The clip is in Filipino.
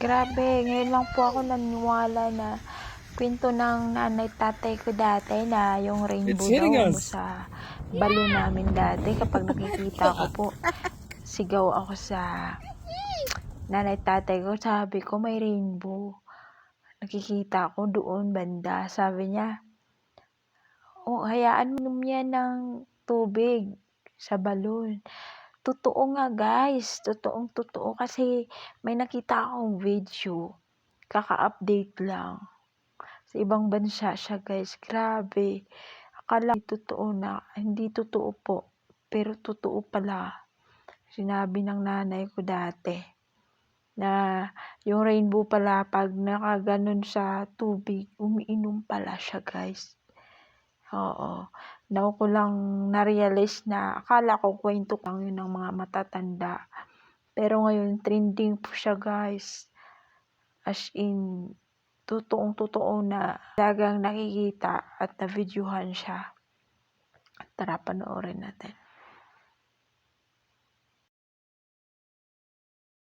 Grabe, ngayon lang po ako naniwala na kuwento ng nanay tatay ko dati na yung It's rainbow daw hitting us. sa balon namin dati kapag nakikita ko po, sigaw ako sa nanay tatay ko, sabi ko, "May rainbow, nakikita ko doon banda." Sabi niya, "Oh, hayaan mo uminom yan ng tubig sa balon." Totoo nga guys, totoong-totoo kasi may nakita akong video, kaka-update lang. Sa ibang bansa siya guys, grabe. Akala ko hindi totoo po, pero totoo pala. Sinabi ng nanay ko dati na yung rainbow pala 'pag nakaganon sa tubig, umiinom pala siya guys. Oo, now ko lang na-realize na akala ko kuwento lang yun ng mga matatanda. Pero ngayon trending po siya guys, as in totoong-totoo na talagang nakikita at na-videohan siya. Tara panoorin natin.